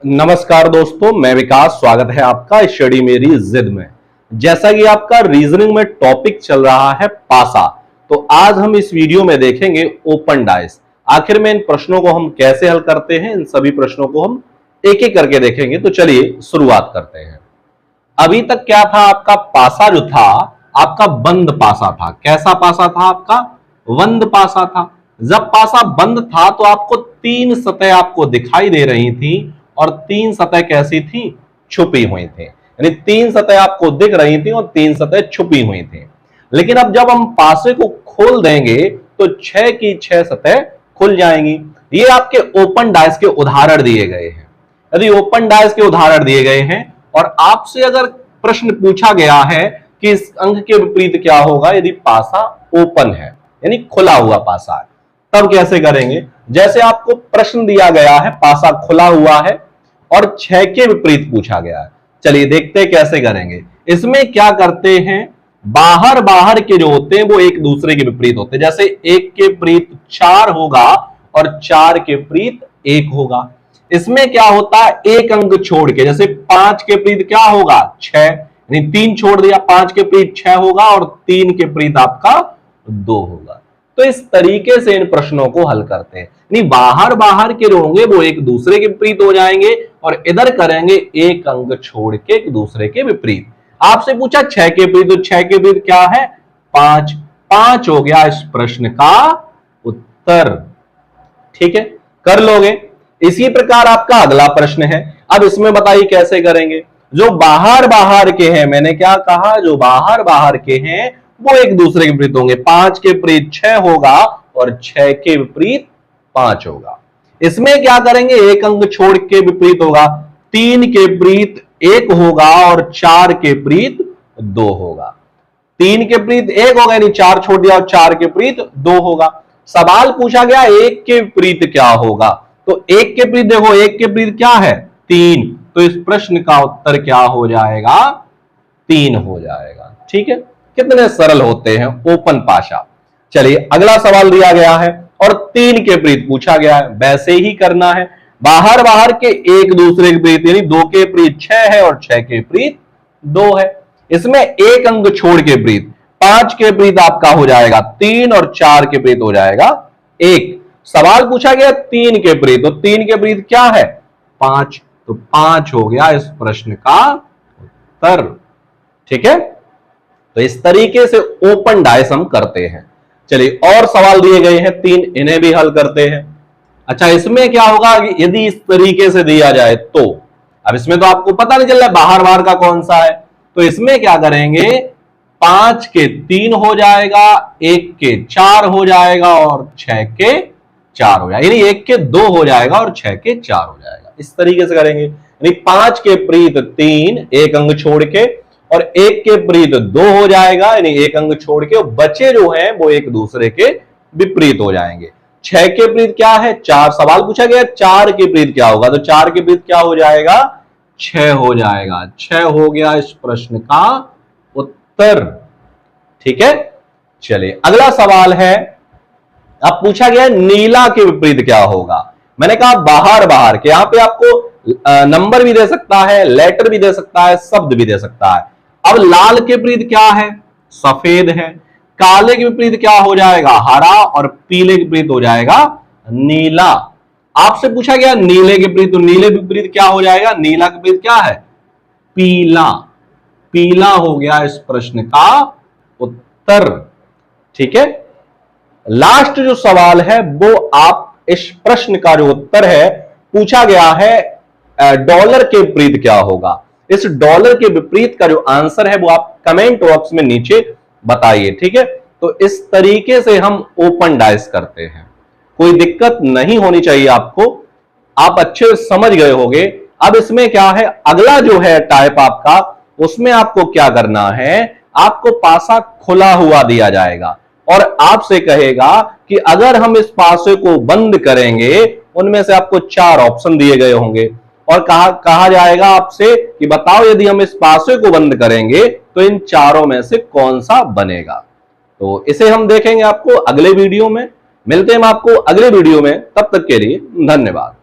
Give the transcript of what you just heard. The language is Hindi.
नमस्कार दोस्तों, मैं विकास। स्वागत है आपका स्टडी मेरी जिद में। जैसा कि आपका रीजनिंग में टॉपिक चल रहा है पासा, तो आज हम इस वीडियो में देखेंगे ओपन डाइस। आखिर में इन प्रश्नों को हम कैसे हल करते हैं, इन सभी प्रश्नों को हम एक एक करके देखेंगे। तो चलिए शुरुआत करते हैं। अभी तक क्या था, आपका पासा जो था आपका बंद पासा था। कैसा पासा था? आपका बंद पासा था। जब पासा बंद था तो आपको तीन सतह आपको दिखाई दे रही थी, और तीन सतह कैसी थी? छुपी हुई थी। यानी तीन सतह आपको दिख रही थी और तीन सतह छुपी हुई थी। लेकिन अब जब हम पासे को खोल देंगे तो 6 की 6 सतह खुल जाएंगी। ये आपके ओपन डाइस के उदाहरण दिए गए हैं। यदि ओपन डाइस के उदाहरण दिए गए हैं और आपसे अगर प्रश्न पूछा गया है कि इस अंक के विपरीत क्या होगा यदि पासा ओपन है, यानी खुला हुआ पासा है, तब कैसे करेंगे? जैसे आपको प्रश्न दिया गया है, पासा खुला हुआ है और 6 के विपरीत पूछा गया है। चलिए देखते हैं कैसे करेंगे। इसमें क्या करते हैं, बाहर बाहर के जो होते हैं वो एक दूसरे के विपरीत होते हैं। जैसे 1 के विपरीत 4 होगा और 4 के विपरीत 1 होगा। इसमें क्या होता है, एक अंक छोड़ के, जैसे 5 के विपरीत क्या होगा? 6, यानी 3 छोड़ दिया, 5 के विपरीत 6 होगा और 3 के विपरीत आपका 2 होगा। तो इस तरीके से इन प्रश्नों को हल करते हैं। नहीं, बाहर बाहर के जो होंगे वो एक दूसरे के विपरीत हो जाएंगे और इधर करेंगे एक अंक छोड़ के एक दूसरे के विपरीत। आपसे पूछा 6 के विपरीत, तो 6 के विपरीत क्या है? 5। 5 हो गया इस प्रश्न का उत्तर। ठीक है, कर लोगे। इसी प्रकार आपका अगला प्रश्न है। अब इसमें बताइए कैसे करेंगे। जो बाहर बाहर के हैं, मैंने क्या कहा, जो बाहर बाहर के हैं वो एक दूसरे के विपरीत होंगे। 5 के विपरीत 6 होगा और 6 के विपरीत 5 होगा। इसमें क्या करेंगे, एक अंक छोड़ के विपरीत होगा। 3 के विपरीत 1 होगा और 4 के विपरीत 2 होगा। 3 के विपरीत 1 होगा, यानी 4 छोड़ दिया और 4 के विपरीत 2 होगा। सवाल पूछा गया 1 के विपरीत क्या होगा, तो 1 के विपरीत देखो, 1 के विपरीत क्या है? 3। तो इस प्रश्न का उत्तर क्या हो जाएगा? 3 हो जाएगा। ठीक है, कितने सरल होते हैं ओपन पासा। चलिए अगला सवाल दिया गया है और 3 के विपरीत पूछा गया है, वैसे ही करना है। बाहर बाहर के एक दूसरे के विपरीत, यानी 2 के विपरीत 6 है और 6 के विपरीत 2 है। इसमें एक अंक छोड़ के विपरीत, 5 के विपरीत आपका हो जाएगा 3 और 4 के विपरीत हो जाएगा 1। सवाल पूछा गया 3 के विपरीत, तो 3 के विपरीत क्या है? 5। तो 5 हो गया इस प्रश्न का उत्तर। ठीक है, तो इस तरीके से ओपन डाइस हम करते हैं। चलिए और सवाल दिए गए हैं 3, इन्हें भी हल करते हैं। अच्छा, इसमें क्या होगा यदि इस तरीके से दिया जाए तो? अब इसमें तो आपको पता नहीं चल रहा है बाहर बाहर का कौन सा है, तो इसमें क्या करेंगे, 5 के 3 हो जाएगा, 1 के 4 हो जाएगा और 6 के 4 हो जाएगा, यानी 1 के 2 हो जाएगा और 6 के 4 हो जाएगा। इस तरीके से करेंगे, यानी 5 के विपरीत 3, एक अंक छोड़ के, और 1 के विपरीत 2 हो जाएगा, यानी एक अंक छोड़ के, बचे जो हैं वो एक दूसरे के विपरीत हो जाएंगे। 6 के विपरीत क्या है? 4। सवाल पूछा गया 4 के विपरीत क्या होगा, तो 4 के विपरीत क्या हो जाएगा? 6 हो जाएगा। 6 हो गया इस प्रश्न का उत्तर। ठीक है, चलिए अगला सवाल है। अब पूछा गया नीला के विपरीत क्या होगा। मैंने कहा बाहर बाहर के, यहां पे आपको नंबर भी दे सकता है, लेटर भी दे सकता है, शब्द भी दे सकता है। अब लाल के विपरीत क्या है? सफेद है। काले के विपरीत क्या हो जाएगा? हरा। और पीले के विपरीत हो जाएगा नीला। आपसे पूछा गया नीले के विपरीत, तो नीले के विपरीत क्या हो जाएगा? नीला के विपरीत क्या है? पीला। पीला हो गया इस प्रश्न का उत्तर। ठीक है, लास्ट जो सवाल है वो आप इस प्रश्न का जो उत्तर है, पूछा गया है डॉलर के विपरीत क्या होगा। इस डॉलर के विपरीत का जो आंसर है वो आप कमेंट बॉक्स में नीचे बताइए। ठीक है, तो इस तरीके से हम ओपन डाइस करते हैं। कोई दिक्कत नहीं होनी चाहिए आपको, आप अच्छे से समझ गए होंगे। अब इसमें क्या है, अगला जो है टाइप आपका, उसमें आपको क्या करना है, आपको पासा खुला हुआ दिया जाएगा और आपसे कहेगा कि अगर हम इस पासे को बंद करेंगे, उनमें से आपको 4 ऑप्शन दिए गए होंगे और कहा जाएगा आपसे कि बताओ यदि हम इस पासे को बंद करेंगे तो इन चारों में से कौन सा बनेगा। तो इसे हम देखेंगे आपको अगले वीडियो में। मिलते हैं हम आपको अगले वीडियो में, तब तक के लिए धन्यवाद।